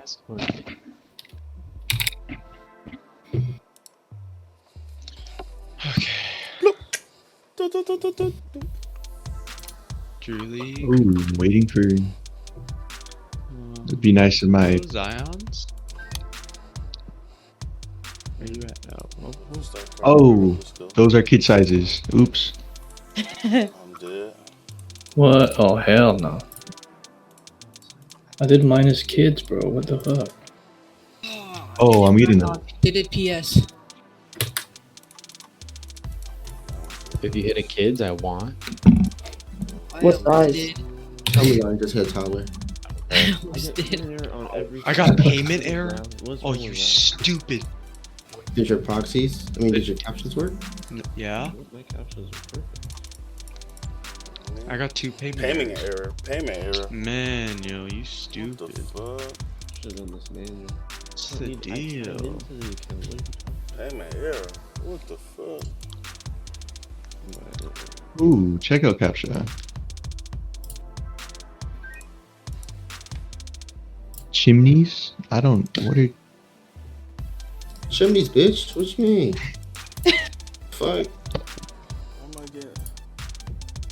Okay. Julie. Ooh, waiting for. It'd be nice if my. Zyons. Where you at now? Who's that? Oh, those are kid sizes. Oops. I'm dead. What? Oh, hell no. I did mine as kids, bro. What the fuck? Oh, I'm eating them. Did it PS. If you hit a kids, I want. What size? Did. Tell me I just hit Tyler. Almost did. I got payment error. Oh, you stupid. Did your proxies? I mean, did your captions work? Yeah. My captions are perfect. I got 2 payment Error. Payment error. Man, yo, you What the stupid. fuck? Should've done this manual. What's the deal? Payment error. What the fuck? Ooh, checkout captcha. Chimneys? I don't. What are. Chimneys, bitch. What you mean? Fuck. Oh my god.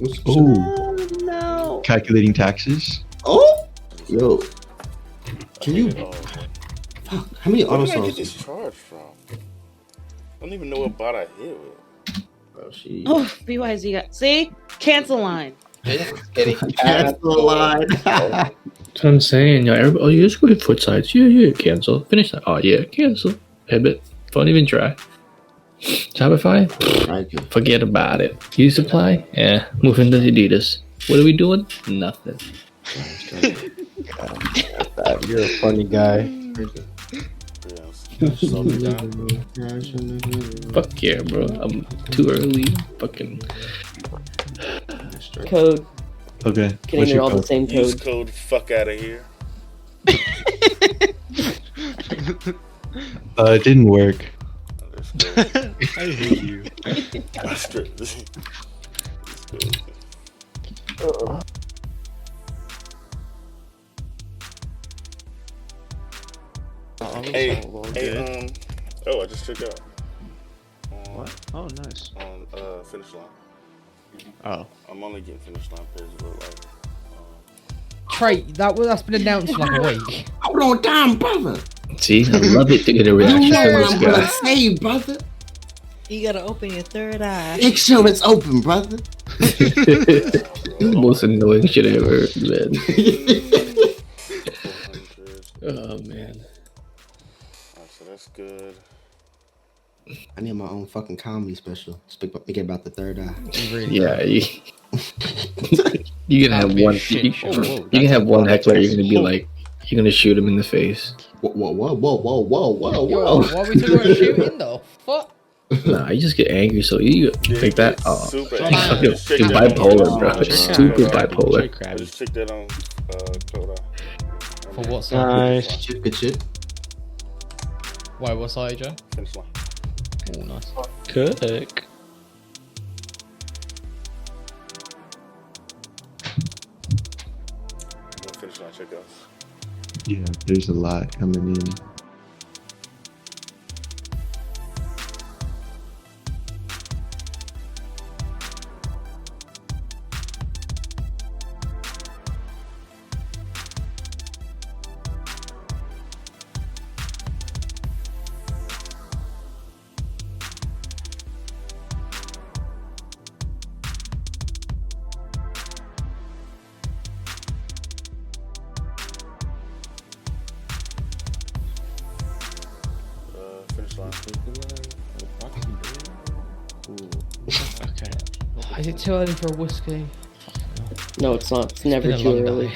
What's Oh, No. calculating taxes? Oh! Yo. Can you? Oh, Fuck. How many where auto did I get songs? this charge from? I don't even know what bot I hit with. Oh, she. Oh, BYZ got. See? Cancel line. That's the line. That's what I'm saying. Yo, everybody, oh, you just go hit foot sides. Yeah, cancel. Finish that. Oh, yeah, cancel. Pivot. Don't even try. Shopify? Forget about it. Use supply? Yeah. Moving to Adidas. What are we doing? Nothing. You're a funny guy. Fuck yeah, bro. I'm too early. Fucking. Code. Okay. Getting What's they're your all the code? same Use code. code fuck out of here. It didn't work. I hate you. That's good. Hey, oh, I just took out. What? Oh, nice. On finish line. Oh. I'm only getting finish line page, but like. Trey, that's been announced for like a week. Hold on, down, brother. See, I love it to get a reaction You know from what this I'm gonna guy. say, brother. You gotta open your third eye. Make sure it's open, brother. Most annoying shit I ever heard, man. 400. Oh, man. Alright, so that's good. I need my own fucking comedy special. Speak about the third eye. Yeah, you can have one. You can have one heckler. You're gonna be like, you're gonna shoot him in the face. Whoa! Yo, why are we talking about shooting though? Fuck. Nah, you just get angry, so you like that. Oh, Super fucking angry. Just check that on- bipolar, bro. Just check Super that on- bipolar. I just checked that on code eye. For what side? Nice. Good shit. Why, what side, Joe? Finish line. Oh, nice. Cook. Finish line checkouts. Yeah, there's a lot coming in. Finish line. Okay. Is it too early for a whiskey? No, it's not. It's never Been a too long early. day.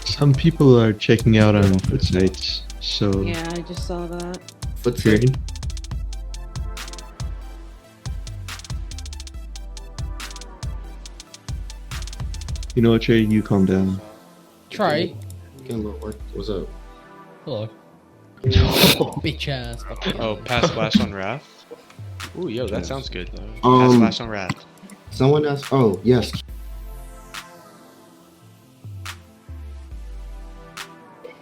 Some people are checking out on foot sites, so. Yeah, I just saw that. Foot Great. You know what, Trey? You calm down. Trey. What's up? Hello. Bitch ass. fucking- Oh, pass flash on Wrath. Ooh, yo, that sounds good. Pass Um, flash on Wrath. Someone else. Oh, yes.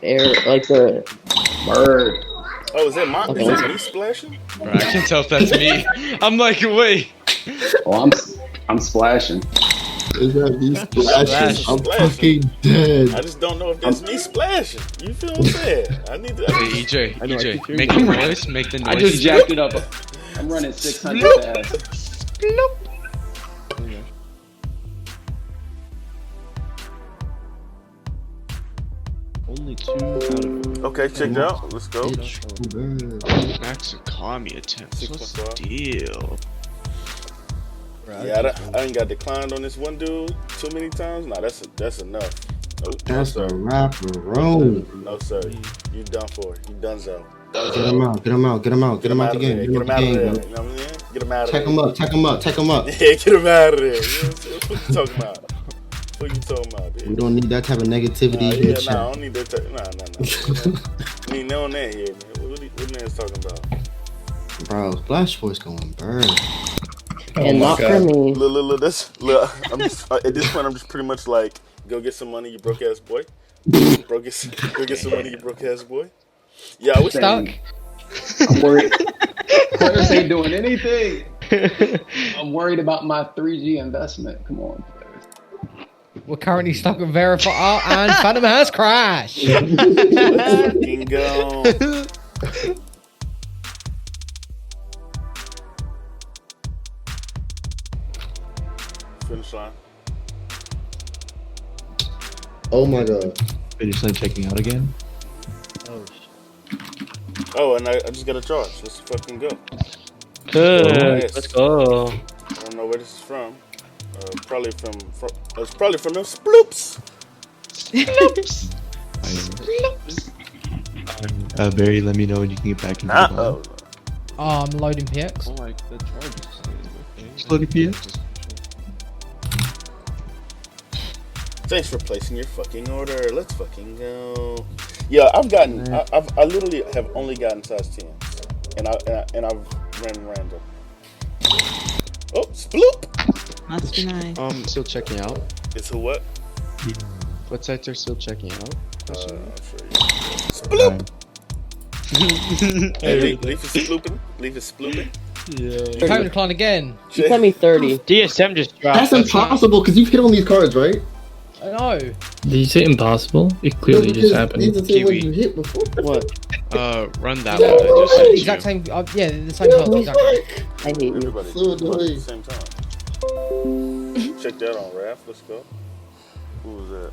air, like the Bird. Oh, is that me splashing? Bro, I can't tell if that's me. I'm like, wait. Oh, I'm splashing. Is that me splashing? Splash. I'm fucking dead. I just don't know if that's me splashing. You feel what I'm saying? I need to. Hey, EJ, I know, I keep EJ, hearing make you. the noise, make the noise. I just jacked it up. I'm running 600 fast. Only 2 out of Okay, check it out. Let's go. Max Akami attempts. What's the 6.5. deal? Yeah, I ain't got declined on this one dude too many times. Nah, that's enough. Nope, That's no, a sir. wrapper. No, sir. You done for. You done so. Get him out. Get him out. Get him out. Get him out the game. Get Get him him out out of the there. game, You bro. know what I'm saying? Get him out of Take there. him up. Take him up. Take him up. Yeah, get him out of there. You know what you talking about? What you talking about, We dude? don't need that type of negativity in the I chat. don't need that. Nah. Need no on that here, man. What man's talking about? Bro, Splash Force going burn. and not for me. Look, I'm just, at this point, I'm just pretty much like, go get some money, you broke ass boy. Go get some money, you broke ass boy. Yeah, I wish Stuck. I'm worried. Players ain't doing anything. I'm worried about my 3G investment. Come on, players. We're currently stuck with Verify. Oh, and Phantom has crashed. Let's fucking go. Finish line. Oh my god. Finish line checking out again. Oh, and I just got a charge. Let's fucking go. Good. Nice. Let's go. I don't know where this is from. Probably from it's probably from them sploops. Barry, let me know when you can get back into the line. Oh, Oh, I'm loading PX. Oh, like the charge is staying. Just loading PX. thanks for placing your fucking order. Let's fucking go. Yeah, I literally have only gotten size 10s, and I've ran random. Oh, sploop! Must be nice. Still checking out. It's who what? What sites are still checking out? I'm sure you. Sploop! Hey, Leaf is splooping. Leaf is splooping. Yeah. Time to decline again. You sent me 30. DSM just dropped. That's impossible because you've hit on these cards, right? I know. Did you say impossible? It clearly just happened. These are the ones Kiwi. you hit before. What? Run that one. I just sent Exact you. same. Yeah, the same card. Exactly. I hate you. Everybody So at the annoying. same time. Check that on Raph. Let's go. Who was that?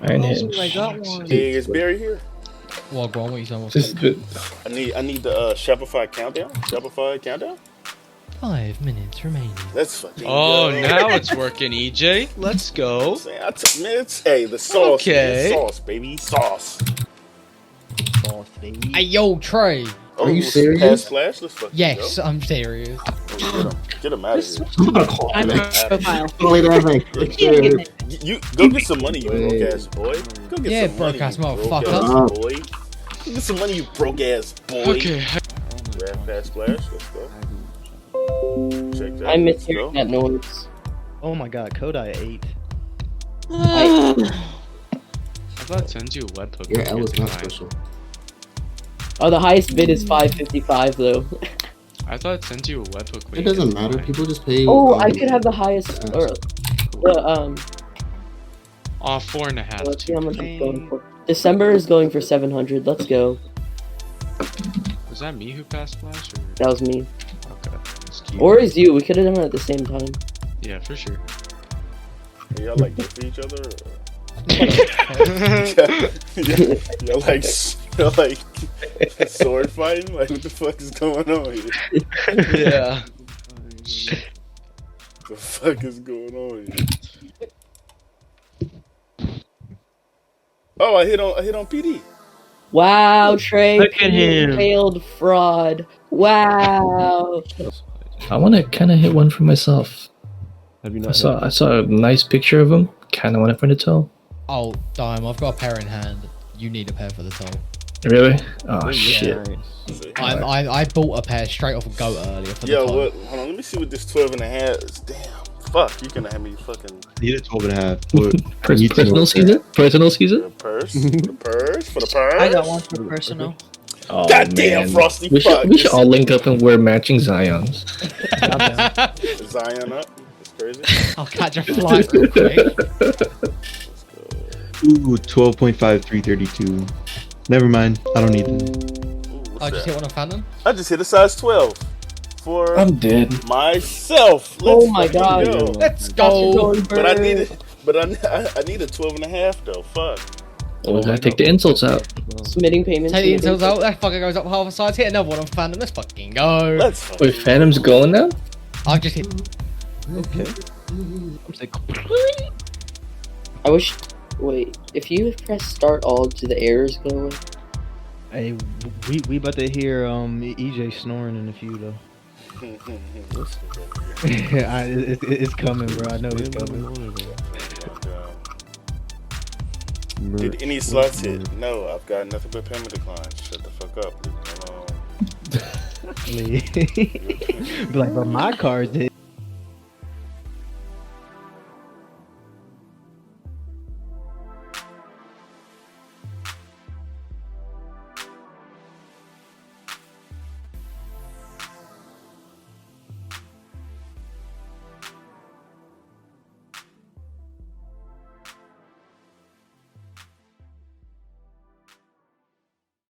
I ain't Oh, hitting. I got one. Hey, is Barry here? Well, go on. What you saying? Just bit. I need the Shopify countdown. Shopify countdown. 5 minutes remaining. Let's fucking Oh, go. now it's working, EJ. Let's go. Hey, the sauce. Okay. Man. Sauce, baby. Sauce. Hey, yo, Trey. Oh, Are you pass serious? Flash? Let's fucking Yes, go. I'm serious. Oh, get him out of here. I'm gonna call I'm him. on profile. Wait, that thing. You go get some money, you broke ass boy. Go get Yeah, some broke money, ass you motherfucker. broke ass boy. Go get some money, you broke ass boy. Okay. Raph, pass Flash. Let's go. Check that. I miss Let's hearing go. that noise. Oh my god, Kodai 8. I thought it sends you a webhook. Your when L you is get not declined. special. Oh, the highest bid is 555 though. I thought it sends you a webhook. when It you doesn't get matter. declined. People just pay. Oh, I could have the highest or the Oh, 4.5. let's see how much it's going for. December is going for 700. Let's go. Was that me who passed Flash? Or? That was me. Okay. That's cute. Or is you? We could have done it at the same time. Yeah, for sure. Y'all like good for each other? Y'all like sword fighting? Like what the fuck is going on here? Yeah. The fuck is going on here? Oh, I hit on PD. Wow, Trey. Look at him. Failed fraud. Wow. I want to kind of hit one for myself. Have you I not? saw a nice picture of him. Kind of want to print a toe. Oh, Dime, I've got a pair in hand. You need a pair for the toe. Really? Oh shit. I bought a pair straight off of Goat earlier for the Yo, toe. what? Hold on, let me see what this 12 and a half is. Damn, Fuck, you gonna have me fucking I need a 12.5. What- I need to Personal know season? Personal for season? the purse, for the purse, for the purse. I got one for personal. Oh, Goddamn, man. Frosty, We fuck. should all link up and wear matching Zyons. Zion up. It's crazy. I'll catch a flight real quick. Ooh, 12.5, 332. Never mind. I don't need them. Ooh, what's I just that? hit one on Phantom. I just hit a size 12 for I'm dead. myself. Oh Let's my fucking God. go. Let's go. But I need it. But I need a 12.5 though. Fuck. Oh, I gotta take the insults out. Submitting payments. Take the submitting intels out. That fucker goes up half a size. Hit another one on Phantom. Let's fucking go. Let's fucking Wait, Phantom's going now? I'll just hit. Okay. I'm sick. I wish. Wait, if you press start all, do the errors go away? Hey, we about to hear EJ snoring in a few though. It's coming, bro. I know it's coming. Did any slots hit? No, I've got nothing but payment declines. Shut the fuck up. Leave me alone. Be like, but my cards did.